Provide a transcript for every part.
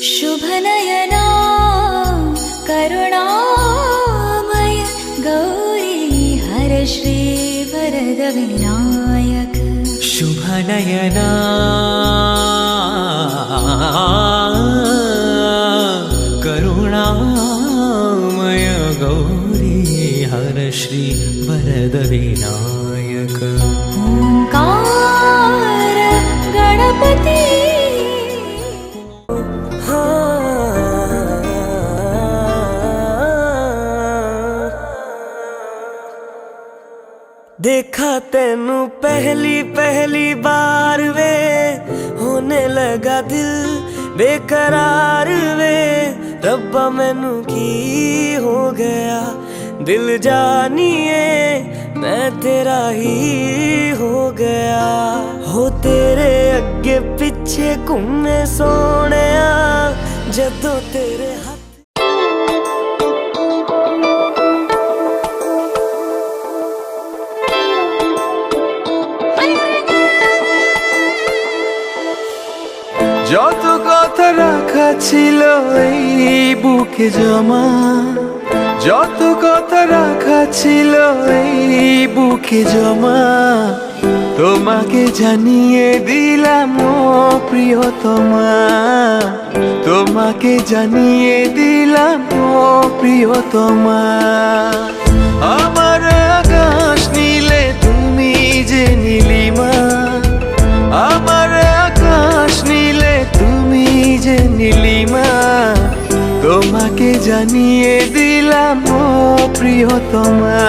शुभनयना करुणामय गौरी हर श्री वरद विनायक शुभनयना करुणामय गौरी हर श्री वरद विनायक ओंकार गणपति देखा तेनू पहली पहली बार वे होने लगा दिल बेकरार वे रब्बा मैनू की हो गया दिल जानिए मैं तेरा ही हो गया हो तेरे अगे पिछे घूमे सोने जदों तेरे हाथ যত কথা রাখা ছিল এই বুকে জমা যত কথা রাখা ছিল এই বুকে জমা তোমাকে জানিয়ে দিলাম ও প্রিয়তমা তোমাকে জানিয়ে দিলাম ও প্রিয়তমা আমার আকাশ নীলে তুমি যে নীলিমা আমার আকাশ নীলে তুমি যে নীলিমা তোমাকে জানিয়ে দিলাম ও প্রিয়তমা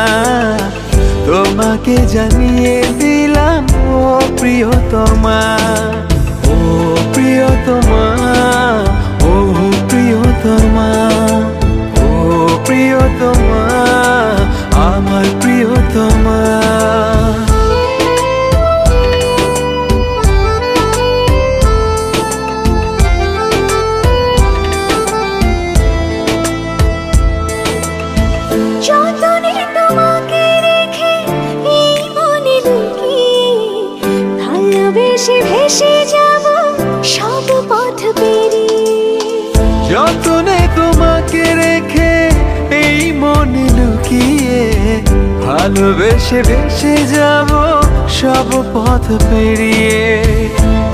তোমাকে জানিয়ে দিলাম ও প্রিয়তমা ও প্রিয়তমা ও প্রিয়তমা ও প্রিয়তমা আমার প্রিয়তমা ভেসে যাব সব পথ পেরিয়ে যতনে তোমাকে রেখে এই মনে লুকিয়ে ভালোবেসে ভেসে যাব সব পথ পেরিয়ে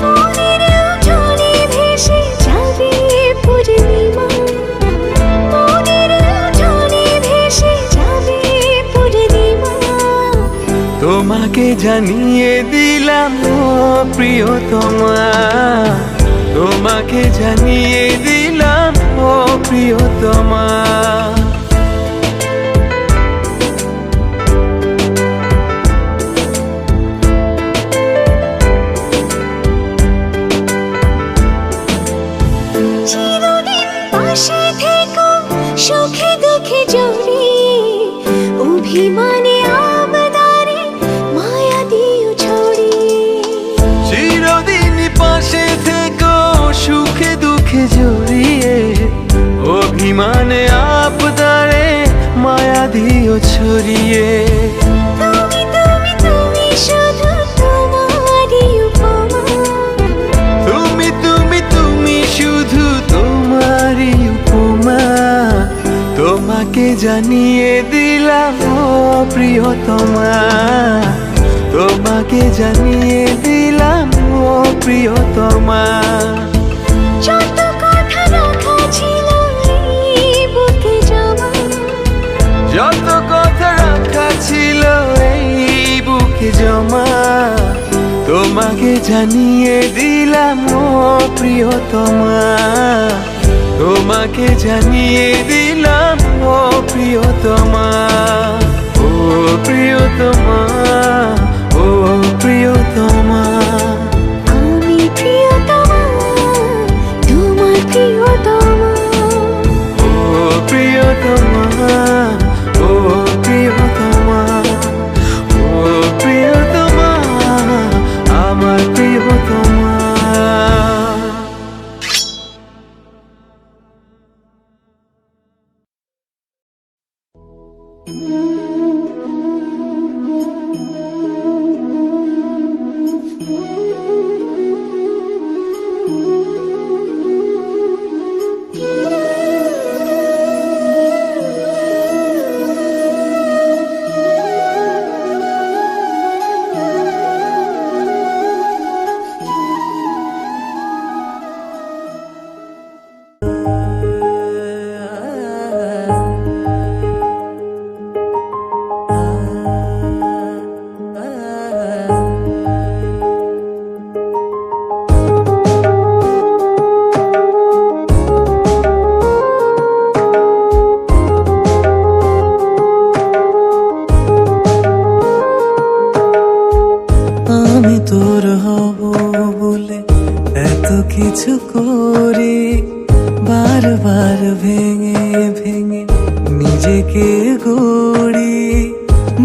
মনের জলে ভেসে যাবে পূর্ণিমা মনের জলে ভেসে যাবে পূর্ণিমা তোমাকে জানিয়ে দিলাম ও প্রিয়তমা তোমাকে জানিয়ে দিলাম ও প্রিয়তমা চিরদিন পাশে থেকো সুখে দুঃখে জড়িয়ে অভিমানে আবদারে মায়া দিও ছড়িয়ে চিরদিন পাশে থেকো সুখে দুঃখে জড়িয়ে অভিমানে আবদারে মায়া দিও ছড়িয়ে তুমি তুমি তুমি শুধু তোমারই উপমা তুমি তুমি তুমি শুধু তোমারই উপমা তোমাকে জানিয়ে দিলাম ও প্রিয়তমা তোমাকে জানিয়ে দিলাম ও প্রিয়তমা যত কথা রাখা ছিল এই বুকে জমা যত কথা রাখা ছিল এই বুকে জমা তোমাকে জানিয়ে দিলাম ও প্রিয়তমা তোমাকে জানিয়ে দিলাম ও প্রিয়তমা ও প্রিয়তমা ও প্রিয়তমা আমি প্রিয়তমা তোমার প্রিয়তমা ও প্রিয়তমা ও প্রিয়তমা ও প্রিয়তমা আমার প্রিয়তমা বারবার ভেঙে ভেঙে নিজেকে গড়ি,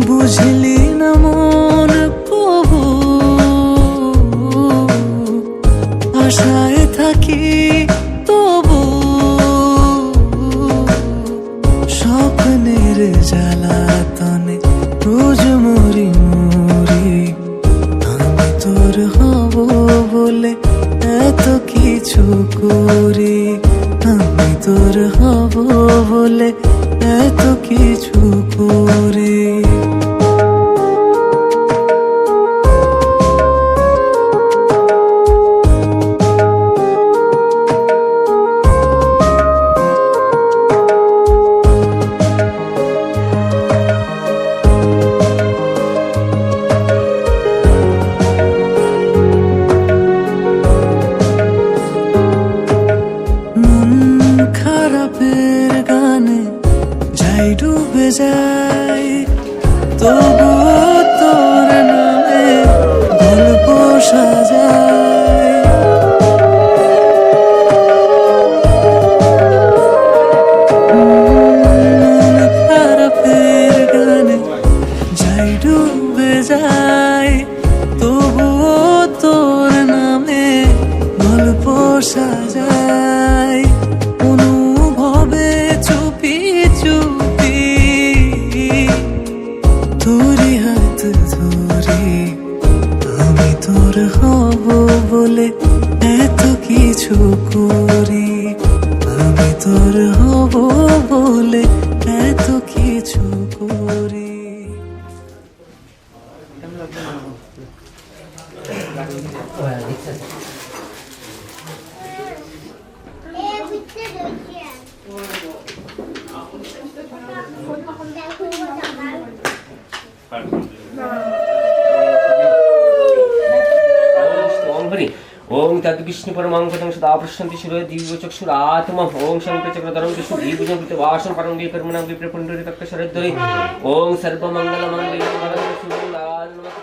বুঝলি না মন প্রভু, আশায় থাকি তবু স্বপ্নের জ্বালাতনে রোজ মরি মরি। আমি তোর হব বলে এত কিছু করি, আমি তোর হব বলে এত কিছু করি। খারাপের গানে যাই ডুবে যাই, তবুও তোর নামে গল্প সাজাই। খারাপের গানে যাই ডুবে যাই, তবুও তোর নামে গল্প সাজাই। অনুভবে চুপি চুপি তোরই হাত ধরি, আমি তোর হব বলে এত কিছু করি, আমি তোর হব বলে এত কিছু করি। ओम तद विष्णु परमां पदं सदा प्रशान्ति शिरोय दिव्यचक्षुर आत्मा ओम शंकर चक्रधरं विष्णु दीर्घजं कृतवासं परं विकर्मणं विप्रपुण्डरि तक्कशरद्धरि ओम सर्वमंगलमंगले परं सुमंगलाय नमः।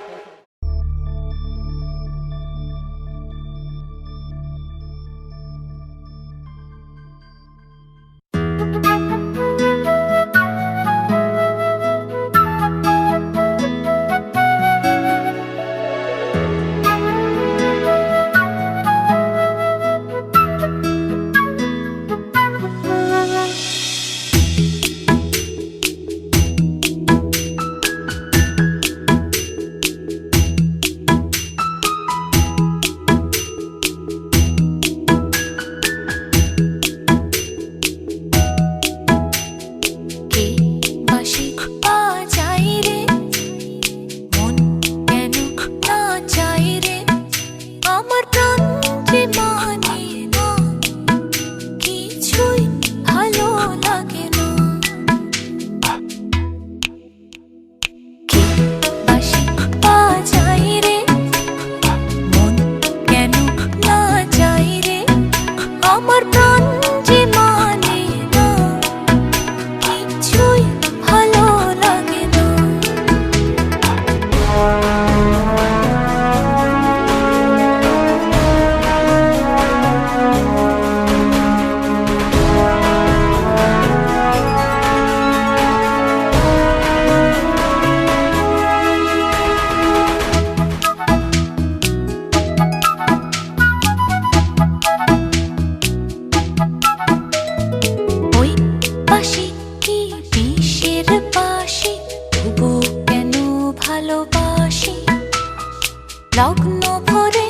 লগ্ন ভরে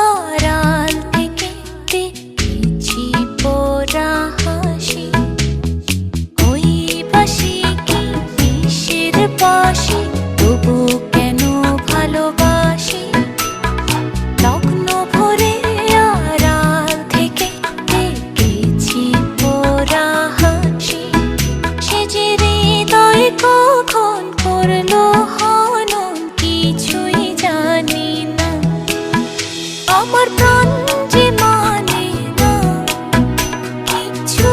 আড়াল থেকে দেখেছি পোড়া হাসি, ওই বাসি কি বিষের বাসি, তবু কেন ভালোবাসি। লগ্ন ভরে আড়াল থেকে দেখেছি পোড়া হাসি, সে যে হৃদয় কখন করলো হনন কিছুই জানি না। আমার প্রাণ যে মানে না কিছু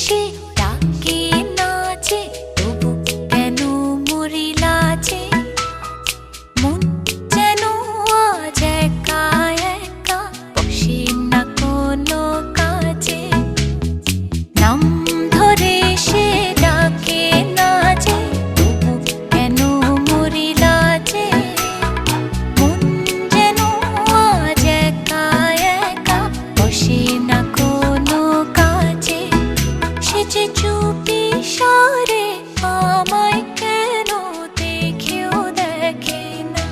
সে ডাকে নাচে, তবু কেন মরি লাজে? মন যেন আজ একা একা, বসে না কোনো কাজে। নাম ধরে সে ডাকে নাচে, তবু কেন মরি লাজে? মন যেন আজ একা একা, বসে না কোনো কাজে। সে যে চুপি সারে আমায় কেন দেখেও দেখে না।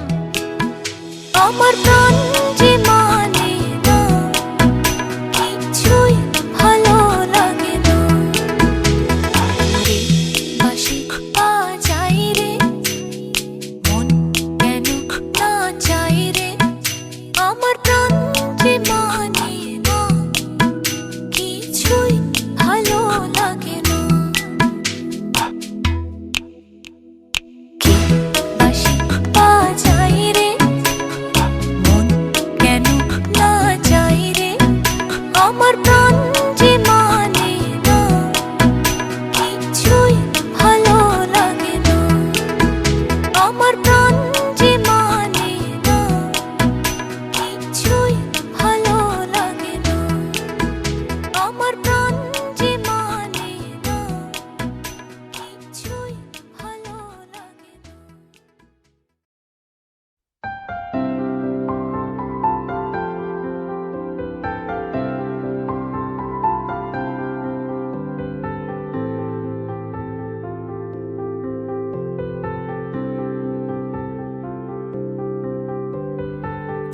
আমার প্রাণ যে মানে না, কিছুই ভালো লাগে না। রে বাঁশি বাজাই রে, মন কেন না চাই রে। আমার প্রাণ যে মানে না, কিছুই ভালো লাগে না। কে বাঁশি বাজাই রে, মন কেন না চাই রে। আমার প্রাণ যে মানে না, কিছুই ভালো লাগে না। আমার প্রাণ যে মানে না, কিছুই ভালো লাগে না। আমার প্রাণ যে মানে না, কিছুই ভালো লাগে না।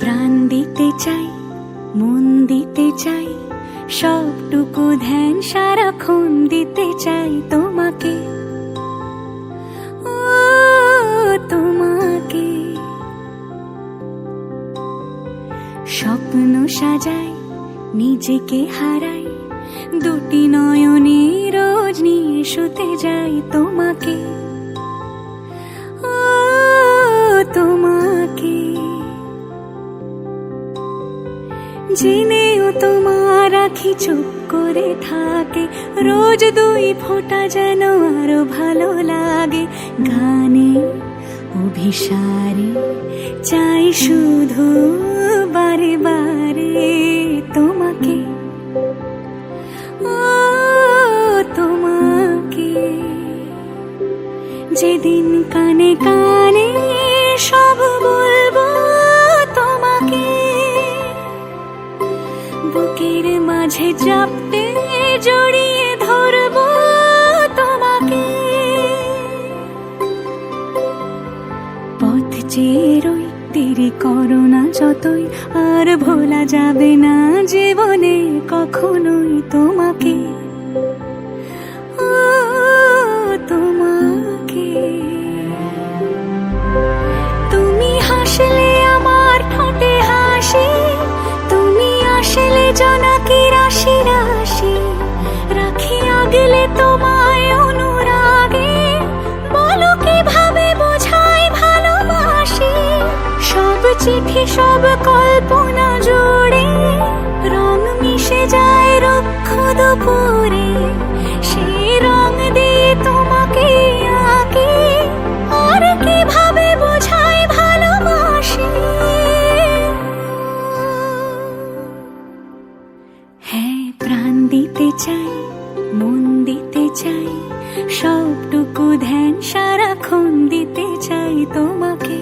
প্রাণ দিতে চাই, মন দিতে চাই, সবটুকু ধ্যান সারাক্ষণ দিতে চাই তোমাকে। ও তোমাকে স্বপ্ন সাজাই, নিজেকে হারাই, দুটি নয়নে রোজ নিয়ে শুতে যাই তোমাকে। ও তোমাকে জেনেও তোমার আখি চুপ করে থাকে, রোজ দুই ফোঁটা যেন আরো ভালো লাগে। গানে অভিসারে চাই শুধু বারে বারে তোমাকে। ও তোমাকে যেদিন কানে কানে সব বলবো তোমাকে, বুকের মাঝে চাপতে জড়িয়ে ধরবো তোমাকে। পথ চেয়ে রই, দেরি করো না যতই, আর ভোলা যাবে না জীবনে কখনোই তোমাকে। ও তোমাকে তুমি হাসলে আমার ঠোঁটে হাসি, তুমি আসলে জোনাকি রাশি রাশি, রাখি আগলে তোমায় অনুরাগে। বলো কিভাবে বোঝাই ভালোবাসি, সব চিঠি সব কল্পনা জুড়ে রং মিশে যায় রুক্ষ দুপুরে। সেই রং দিয়ে তোমাকে আঁকি, আর কিভাবে বোঝাই ভালোবাসি। হ্যাঁ, প্রাণ দিতে চাই, মন দিতে চাই, সবটুকু ধ্যান সারাক্ষণ দিতে চাই তোমাকে।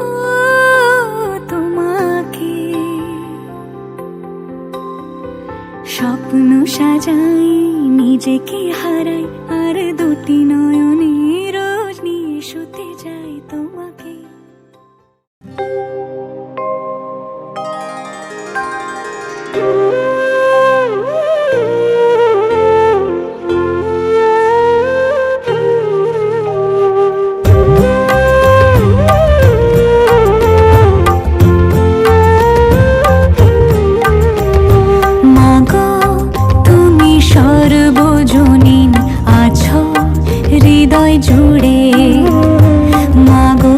ও তোমাকে স্বপ্ন সাজাই, নিজেকে হারাই, আর দুটি নয়নে রোজ নিয়ে শুতে যাই তোমাকে। মাগো তুমি সর্বজনীন আছো হৃদয় জুড়ে, মাগো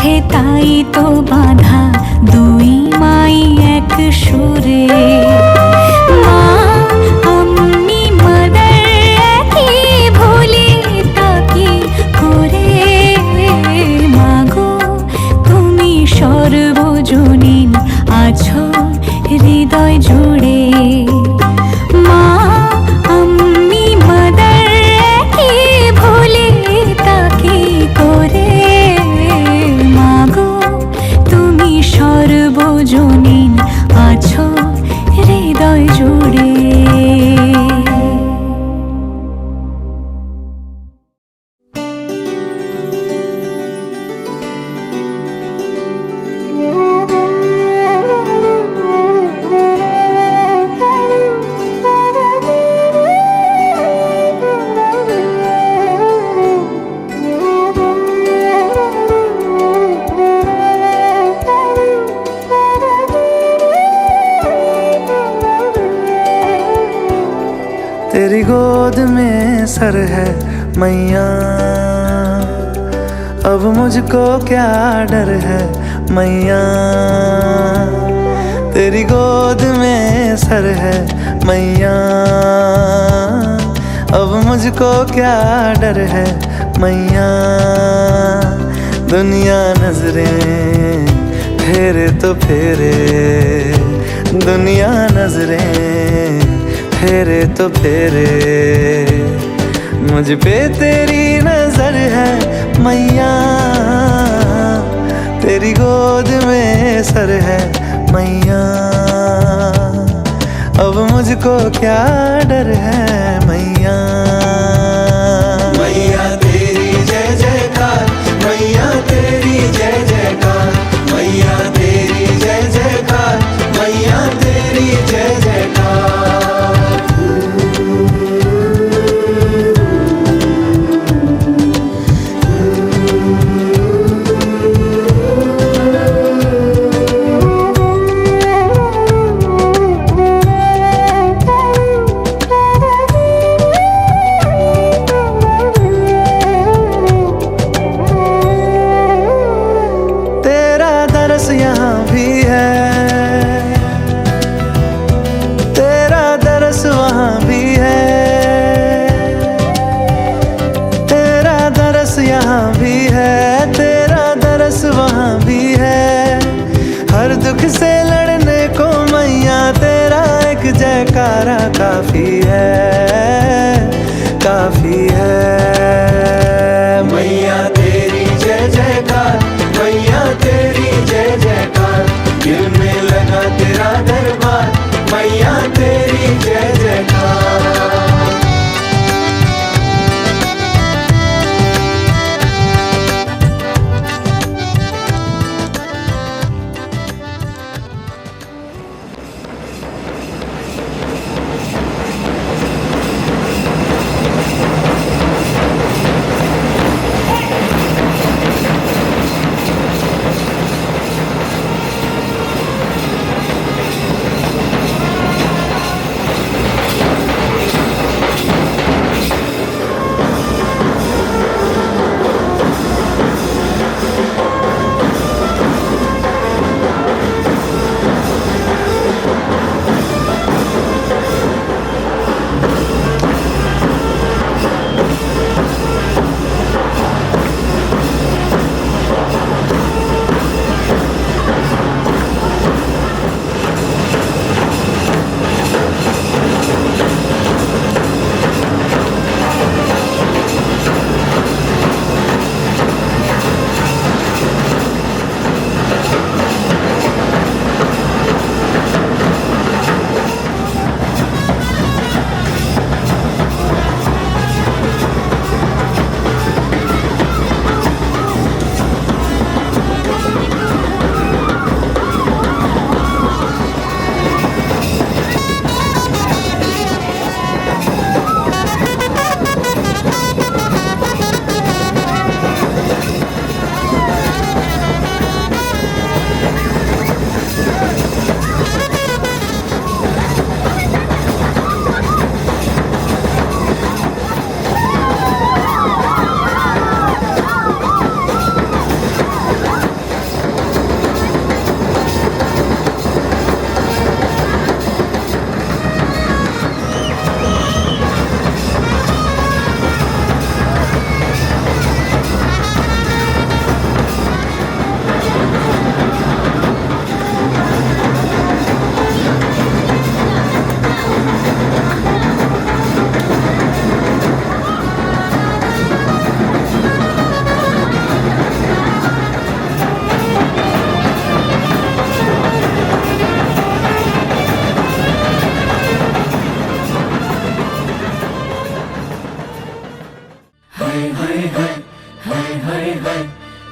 আছে তাই তো বাঁধা দুই মাই এক সুরে। মা আমি মাদার একই ভুলি তাকি করে। মাগো তুমি সর্বজনীন আছো হৃদয় জুড়ে। মা আমি মাদার একই ভুলি তাকি করে। মাগো তুমি সর্বজনীন আছো হৃদয় জুড়ে। तेरी गोद में सर है मैया, अब मुझको क्या डर है मैया। तेरी गोद में सर है मैया, अब मुझको क्या डर है मैया। दुनिया नजरें फेरे तो फेरे, दुनिया नजरें फेरे तो फेरे। मुझ पे तेरी नजर है मैया, तेरी गोद में सर है मैया। अब मुझको क्या डर है मैया। मैया तेरी जय जयकार, मैया तेरी जय जयकार, मैया तेरी जय जयकार, मैया तेरी जय जयकार। यहाँ भी है, तेरा दरस वहाँ भी है। तेरा दरस यहाँ भी है, तेरा दरस वहाँ भी है। हर दुख से लड़ने को मैया तेरा एक जयकारा काफी है, काफी है। मैया तेरी जय जयकार, मैया तेरी जय जयकार। दिल में लगा तेरा दरबार, मैया तेरी जय जयकार।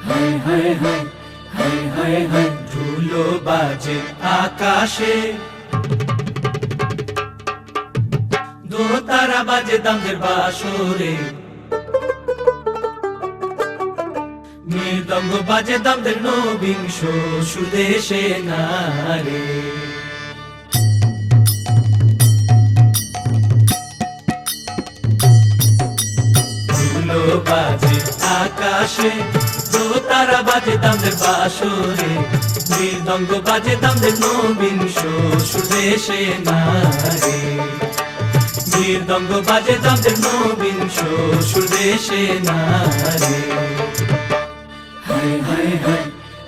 হায় হায় হায় হায় হায় হায় ধুলো বাজে আকাশে দোতারা বাজে দামদের বাসরে মৃদঙ্গ বাজে দামদের নবিংশ সুদেশে নারে ধুলো বাজে আকাশে দোতারা বাজে দামদের বাসরে মৃদঙ্গ বাজে দামদের নবিংশ সুদেশে নারে মৃদঙ্গ বাজে দামদের নবিংশ সুদেশে নারে হায় হায় হায়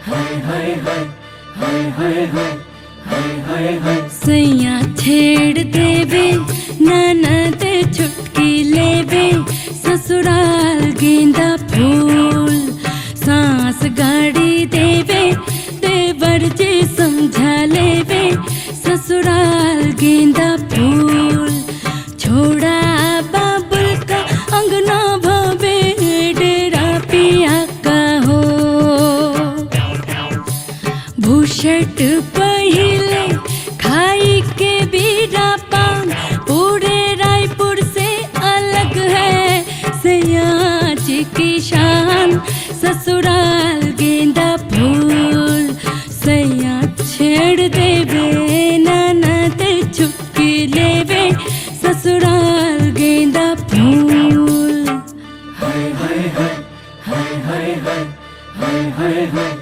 হায় হায় হায় হায় হায় হায় हाय हाय हाय सैया छेड़ देवे ननद छुटकी लेवे ससुराल गेंदा फूल सांस गाड़ी देवे देवर जी समझा लेवे ससुराल गेंदा फूल छोड़ा बाबुल का अंगना भवे डेरा पिया का हो भूषट पहिले खाई के बीरा पान पूरे रायपुर से अलग है सयाज की शान ससुराल गेंदा फूल सैया छेड़ देवे ननद चुपकी लेवे ससुराल गेंदा फूल हाय हाय हाय हाय हाय हाय हाय हाय हाय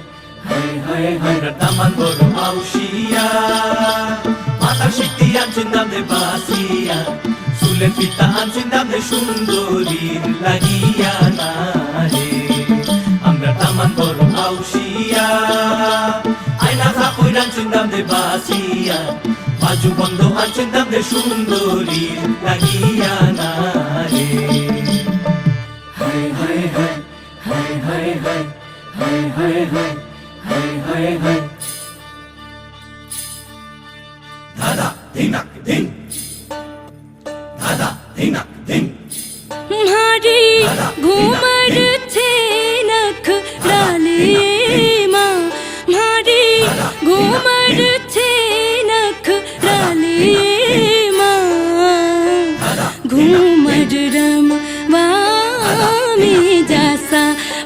हाय हाय हाय रतामान बोलो आउशिया माता शिक्ति आंचुंदाम दे बासिया सुले पिता आंचुंदाम दे सुंदरी लागिया नारे আমরা তামান বড় আউশিয়া আয়না খাপুই আনচুন্দাম দে বাসিয়া বাজু বন্ধ আনচুন্দাম দে সুন্দরী লাগিয়া নারে হায় হায় হায় হায় হায় হায় হায় হায় হায় হায় হায় হায় দাদা দিনাক দিন দাদা দিনাক দিন मारी घूमर छे नख डाले माँ मारी घूमर छे नख डाले माँ घूमर रम वामी जासा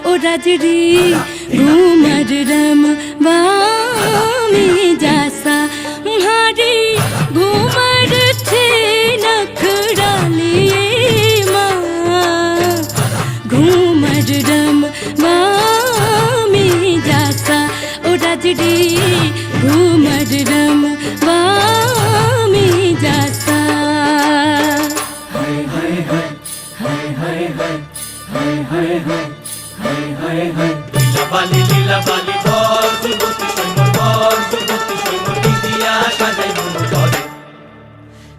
ओ राजरी घूमर रम वामी जासा मारी घूमर छे नख डाले घूमर रम वामी जासा ओ राजडी घूमर रम वामी जासा हाय हाय हाय हाय हाय हाय हाय हाय हाय हाय हाय हाय লীলা বালি বর যুবতী সৈন্য বর যুবতী সৈন্য দিদিয়া সাজাই মনো ধরে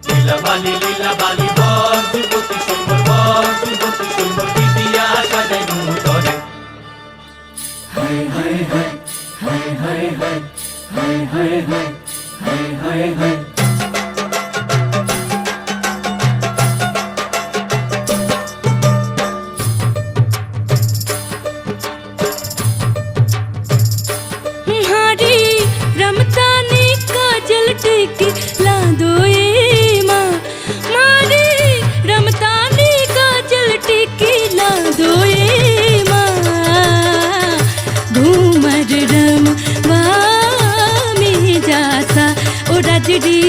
লীলা বালি বর যুবতী সৈন্য বর যুবতী সৈন্য দিদিয়া সাজাই মনো ধরে হায় হায় হায় হায় হায় হায় হায় হায় হায় হায় হায় হায় रमतानी काजल टिकी ला दो ए माँ मारी रमतानी काजल टिकी ला दो ए माँ घूमर रम वामी जासा ओ राजडी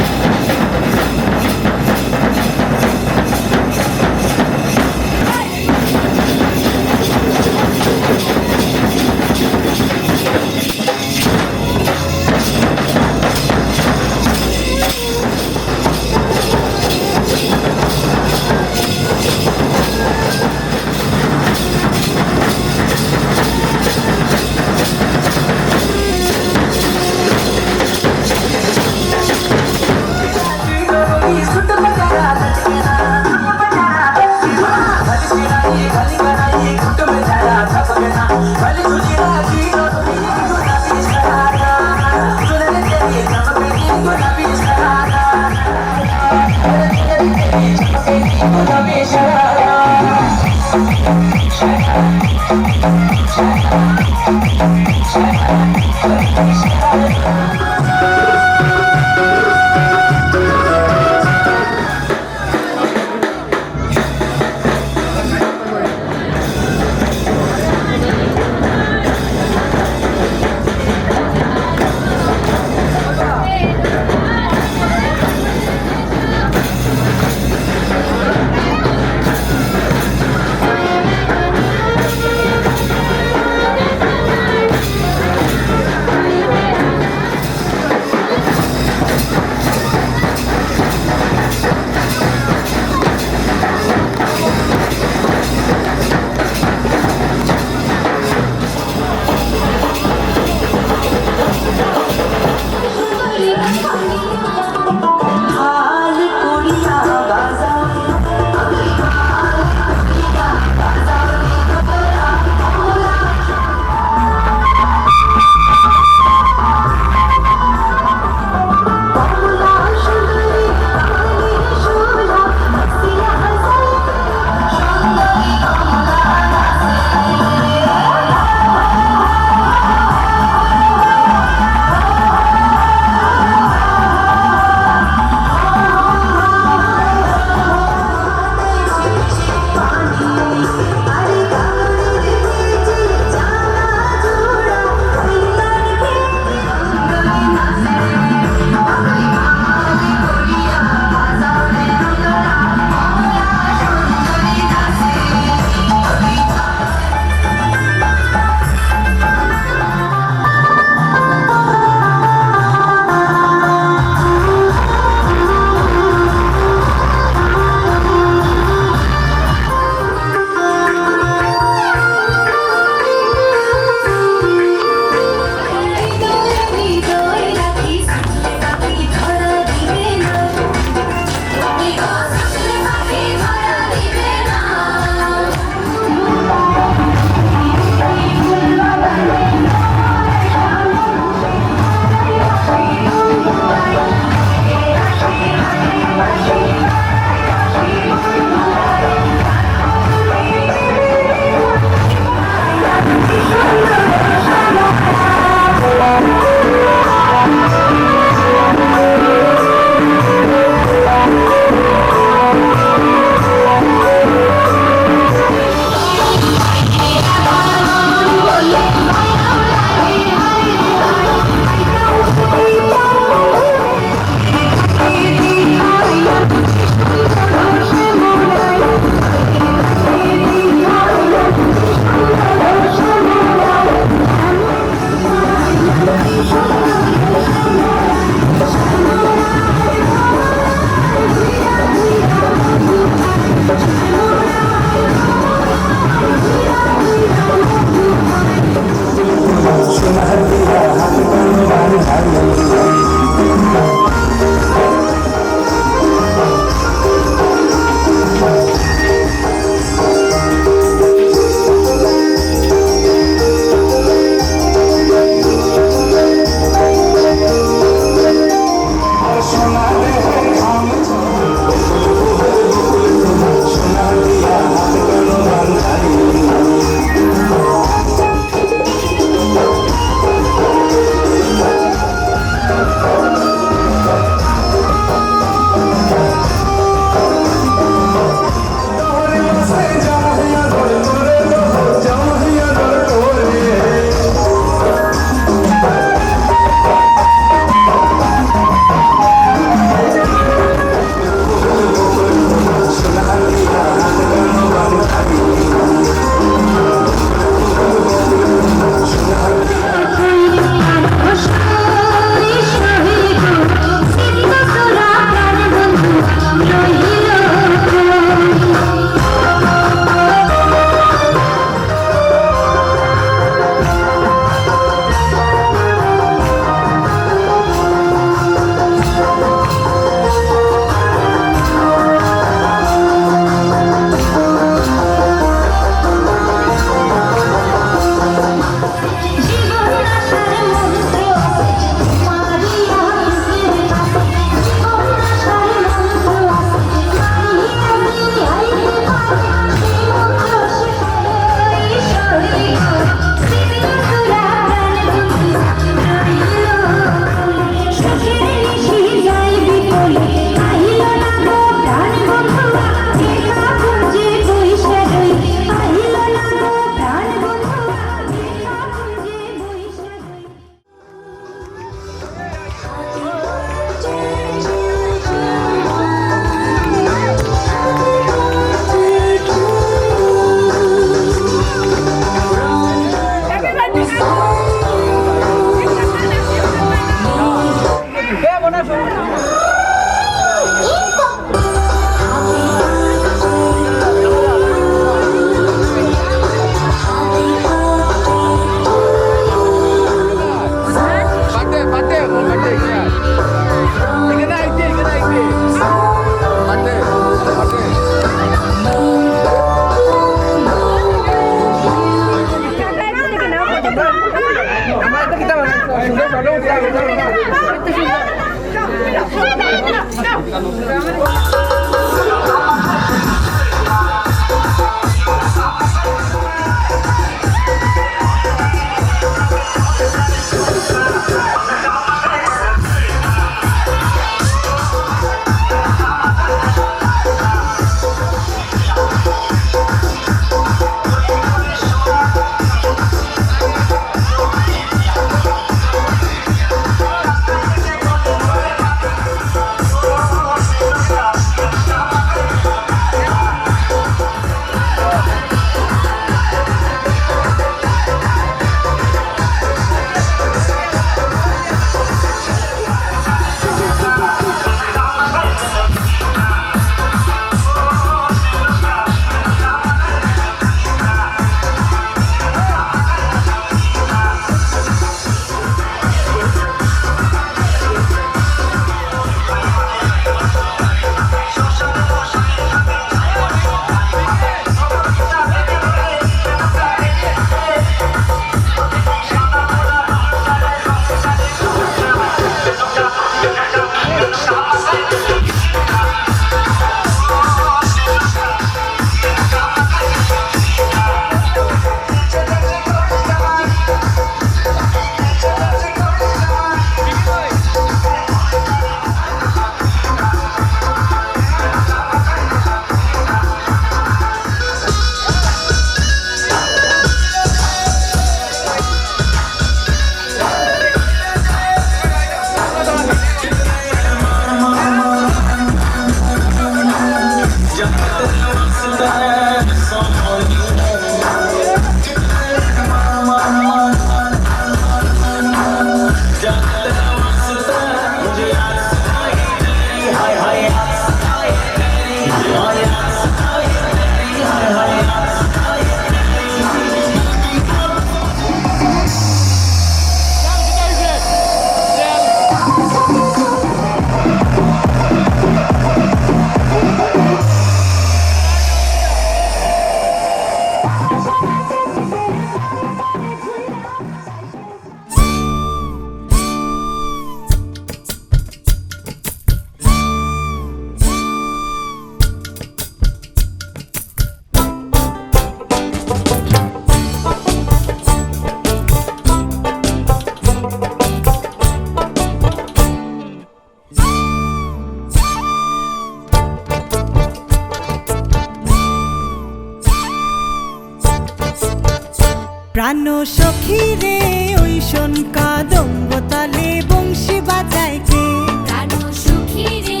প্রাণ সখী রে ওই শোন কাদম্ব তালে বংশী বাজায় কে প্রাণ সুখী রে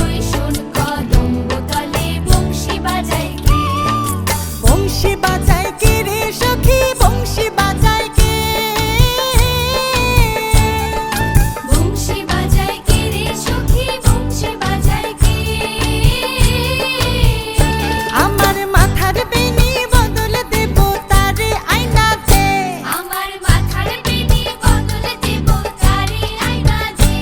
ওই শোন কদম্ব তলে বংশী বাজায় কে বংশী বাজায় কে রে সখী বংশী বাজায় কে বংশী বাজায় কে রে সখী বংশী বাজায় কে আমার মাথার বেনি বদল দেব তারে আয়নাতে আমার মাথার বেনি বদল দেব তারে আয়না দে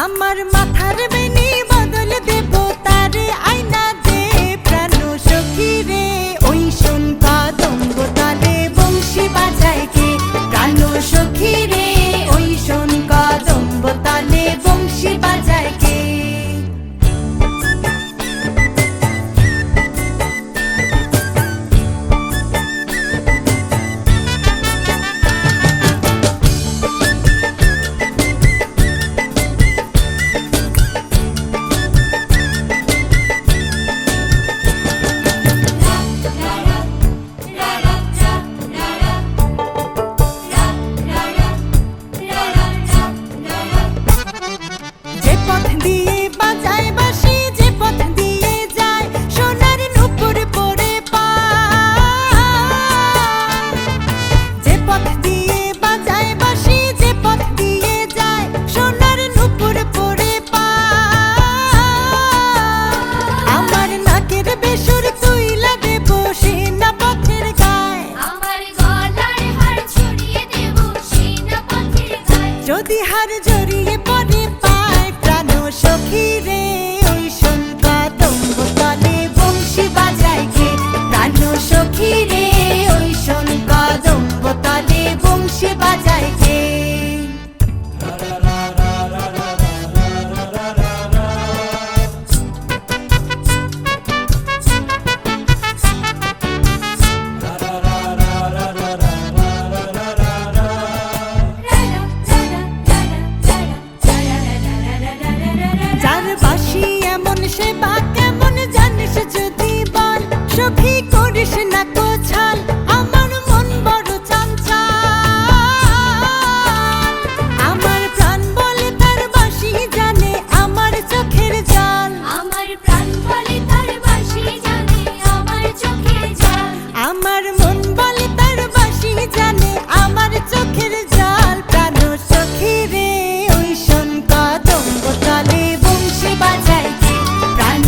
আমার মাথার বেনি বদল দেব তারে আয়না দে প্রাণ সখী রে ওই শোন কাদম্ব তালে বংশী বাজায় কে প্রাণ সখী রে ওই শোন কাদম্ব তালে বংশী বাজায় কে যে পথ দিয়ে বাজায় বাঁশি যে পথ দিয়ে যায় সোনার নূপুর পরে পায় যে পথ দিয়ে বাজায় বাঁশি যে পথ দিয়ে যায় সোনার নূপুর পরে পায় আমার নাকের বেসুর তুইলা দেব সে না পথের গায় আমার গলার হার ছড়িয়ে দেব সিনা পথের গায় যদি হার জড়িয়ে পড়ে পায় প্রাণ সখী রে ওই শোন কাদম্ব তলে বংশী বাজায় কে প্রাণ সখী রে ওই শোন কাদম্ব তলে বংশী বাজায় কে যার বাঁশি এমন সে বা কেমন জানিস যদি বল সখী করিস না কোছাল আমার মন বড় চাঞ্চাল আমার প্রাণ বলে তার বাঁশি জানে আমার চোখের জল আমার প্রাণ বলে তার বাঁশি জানে আমার চোখের জল আমার মন বলে তার বাঁশি জানে আমার চোখের জল প্রাণ সখী রে ওই শোন কাদম্ব তলে বংশী বাজায় কে প্রাণ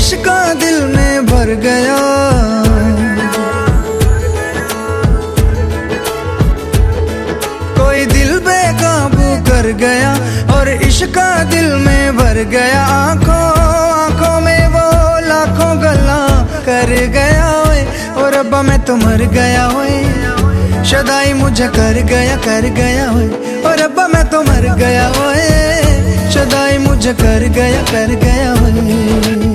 इश्क दिल में भर गया। कोई दिल बेकाबू कर गया और इश्क दिल में भर गया। आंखों में वो लाखों गल्ला कर गया ओए, और रब्बा मैं तो मर गया ओए। शदाई मुझे कर गया ओए, और रब्बा मैं तो मर गया ओए। शदाई मुझे कर गया ओए।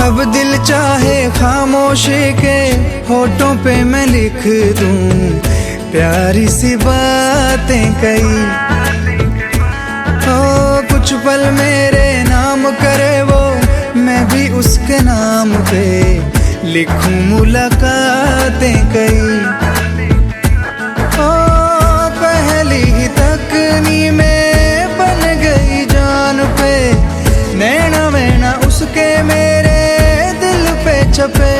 अब दिल चाहे खामोशी के होठों पे मैं लिख दूं प्यारी सी बातें कई। ओ कुछ पल मेरे नाम करे वो, मैं भी उसके नाम पे लिखूं मुलाकातें कई। ओ पहली ही तकनी में बन गई जान पे, नैना वैना उसके मेरे पे छपे।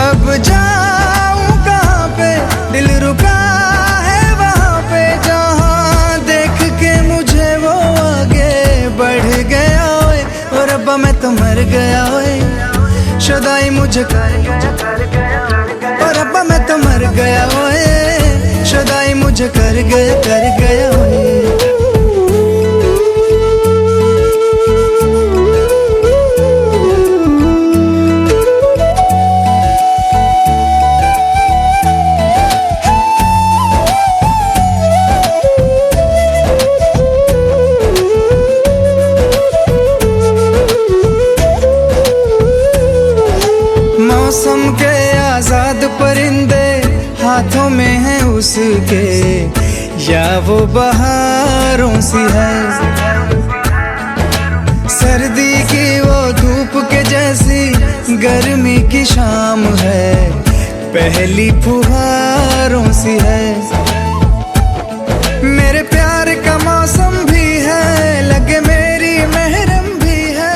अब जाऊं कहाँ पे, दिल रुका है वहाँ पे, जहाँ देख के मुझे वो आगे बढ़ गया ओए, और रब्बा मैं तो मर गया ओए। शदाई मुझे कर गया, और रब्बा मैं तो मर गया ओए। शदाई मुझे कर गया ओए। मौसम के आजाद परिंदे हाथों में हैं उसके, या वो बहारों सी है। सर्दी की वो धूप के जैसी गर्मी की शाम है, पहली फुहारों सी है। मेरे प्यार का मौसम भी है, लगे मेरी महरम भी है।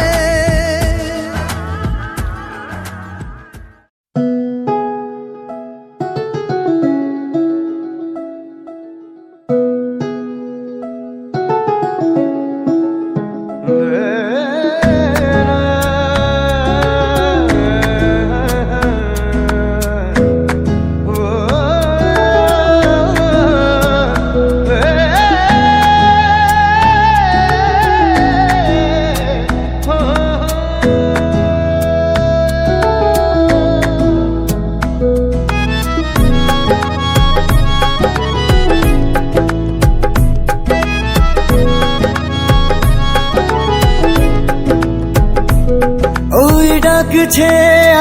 ডাকছে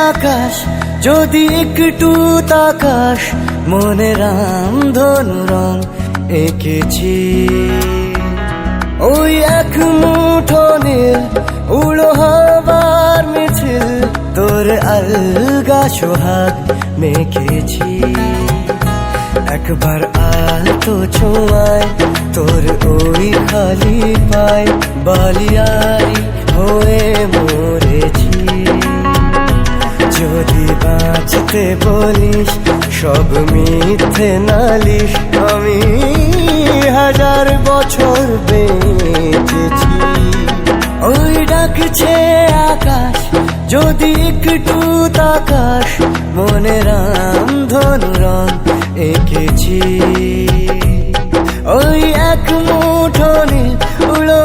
আকাশ যদি একটু তাকাস, মনে রামধনু রং এঁকেছি। ওই এক মুঠো নীল উড়ো হবার মিছিল, তোর আলগা সোহাগ মেখেছি। একবার আলতো ছোঁয়ায় তোর ওই খালি পায়, বালিয়ারি হয়ে মরেছি। যদি বাঁচতে বলিস সব মিথ্যে নালিশ, আমি 1000 বছর বেঁচেছি। ওই ডাকছে আকাশ যদি একটু তাকাস, মনে রামধনু রং এঁকেছি। ওই এক মুঠো নীল উড়ো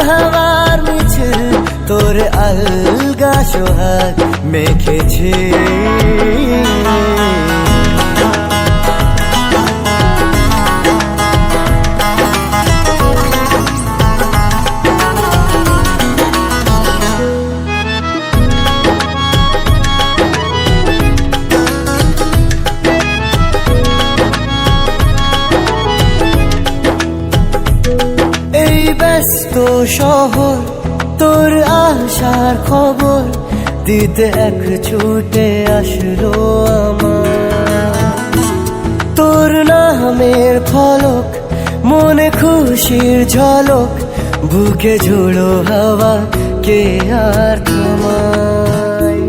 হাওয়ার মিছিল, তোর আলগা সোহাগ মেখেছি। এই ব্যস্ত শহর তোর আসার খবর দিতে এক ছুটে আসলো আমার। তোর নামের ফলক মনে খুশির ঝলক বুকে ঝোড়ো হাওয়া কে আর থামায়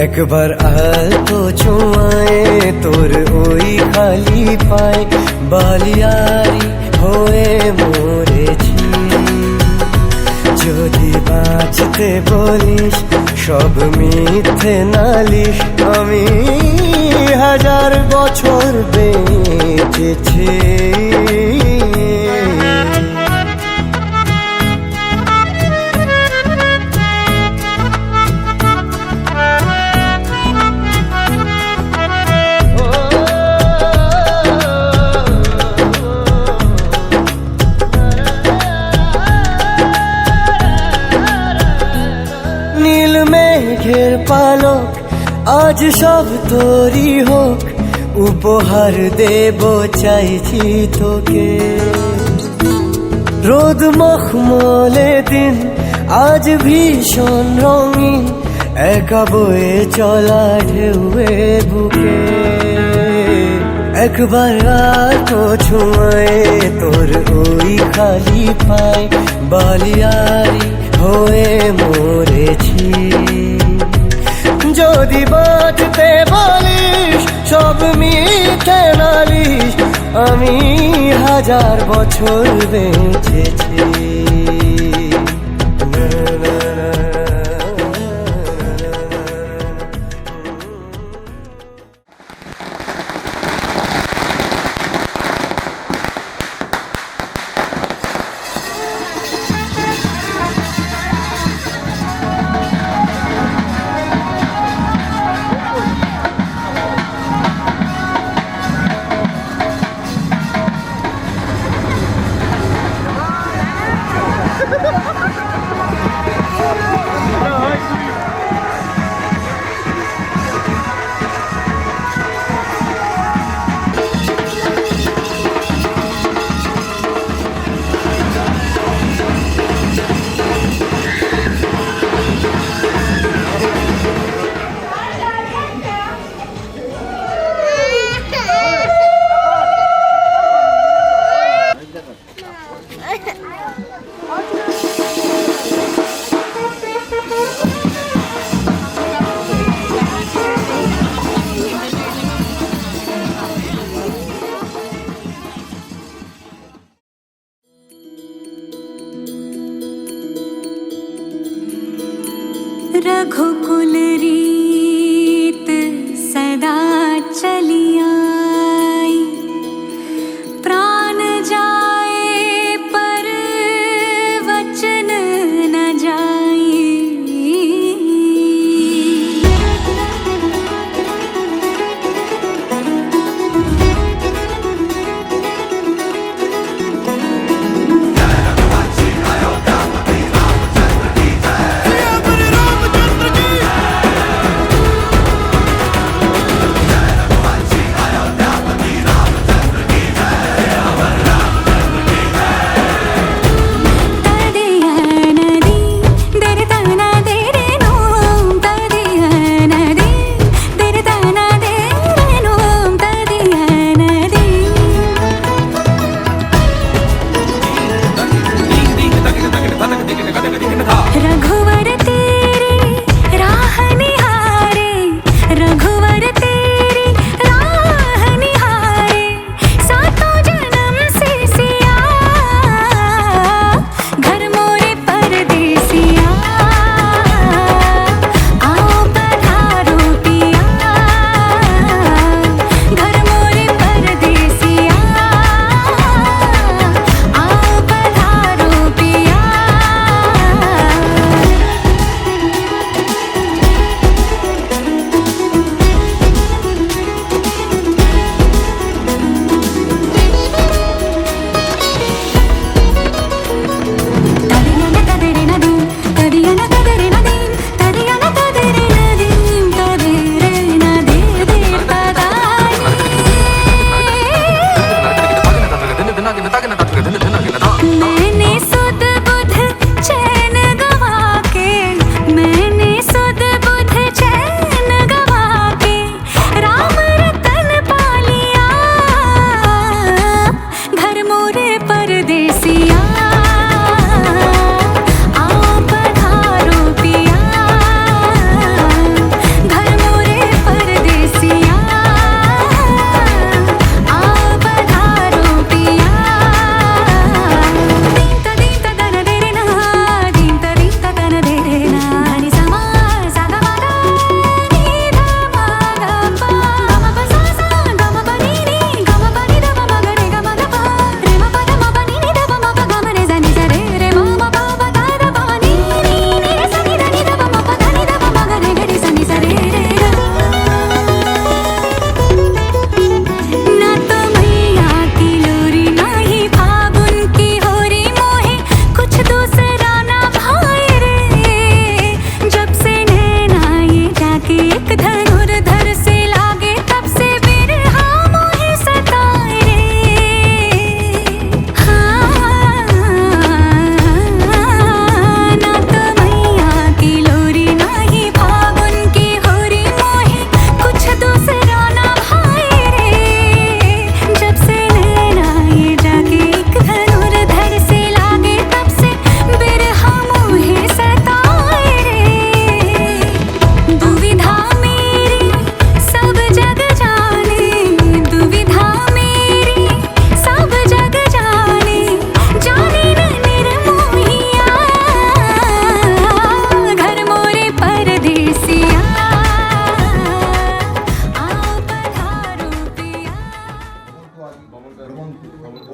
একবার আলতো ছোঁয়ায় তোর ওই খালি পায় বালিয়ারি হয়ে মরেছি যদি বাঁচতে বলিস সব মিথ্যে নালিশ আমি 1000 বছর বেঁচেছি নীল মেঘের পালক আজ সব তোরই হোক উপহার দেব চাইছি তোকে রোদ মখমলে দিন আজ ভীষণ রঙিন একা বয়ে চলা ঢেউয়ে বুকে একবার আর তো ছুঁয়ে তোর ওই খালি পায় বালিয়ারি হয়ে মরেছি যদি বাঁচতে বলিস সব মিথ্যে নালিশ আমি 1000 বছর বেঁচেছি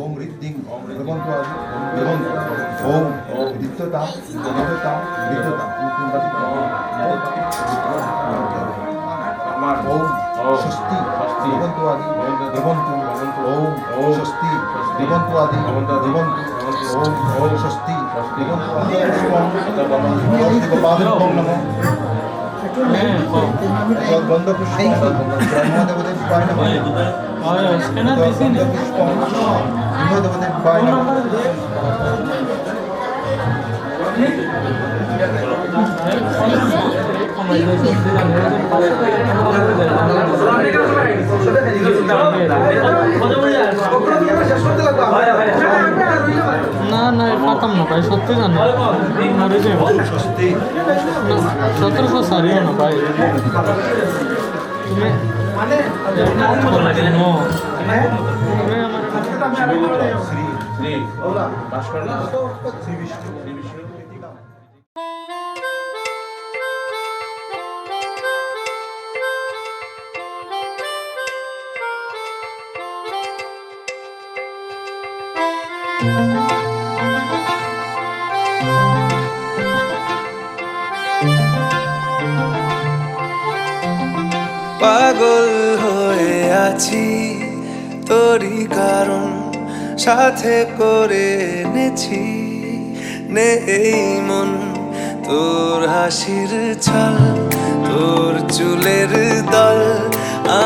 ওম ঋদ্ধিং দেবন্ত আদি দেবন্ত ওম ঋদ্ধতাম ঋদ্ধতাম ঋদ্ধতাম ওম ষষ্ঠী দেবন্ত আদি দেবন্ত ওম ষষ্ঠী দেবন্ত আদি দেবন্ত ওম ষষ্ঠী দেবন্ত পাদুকং নমঃ গন্ধ পুষ্প ব্রহ্মদেবদের পায় নমঃ গন্ধ পুষ্প ব্রহ্মদেবদের পায় নমঃ না না পারতাম না ভাই, সত্যি জানো মরে যাবো। 1700 না ভাই, তুমি পাগল হয়ে আছি তোরই কারণ সাথে করে এনেছি নে এই মন তোর হাসির ছল তোর চুলের দল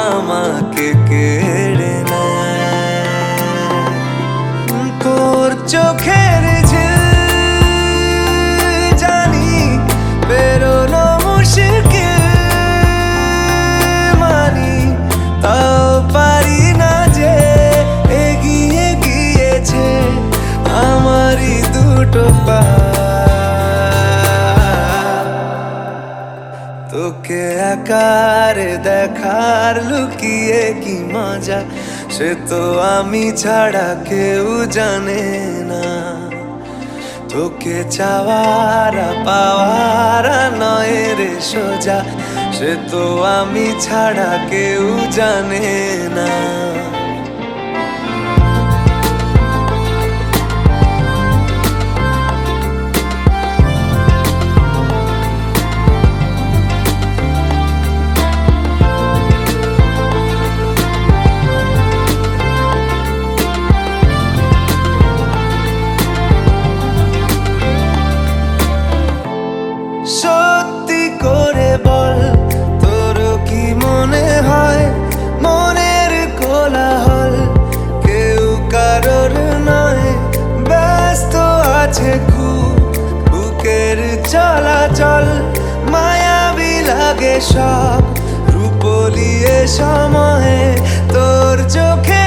আমাকে কেড়ে নেয় তোর চোখের ঝিল জানি বেরোনো মুশকিল মানি তাও পারি না যে এগিয়ে গিয়েছে আমারই দুটো পা তোকে আকারে দেখার লুকিয়ে কি মজা সে তো আমি ছাড়া কেউ জানে না তোকে চাওয়ারা পাওয়ারা নয় রে সোজা সে তো আমি ছাড়া কেউ জানে না সত্যি করে বল তোর কি মনে হয় মনের কোলাহল কেউ কারোর নয় ব্যস্ত আছে খুব বুকের চলাচল মায়াবী লাগে সব রূপলিয়ে সময়ে তোর চোখে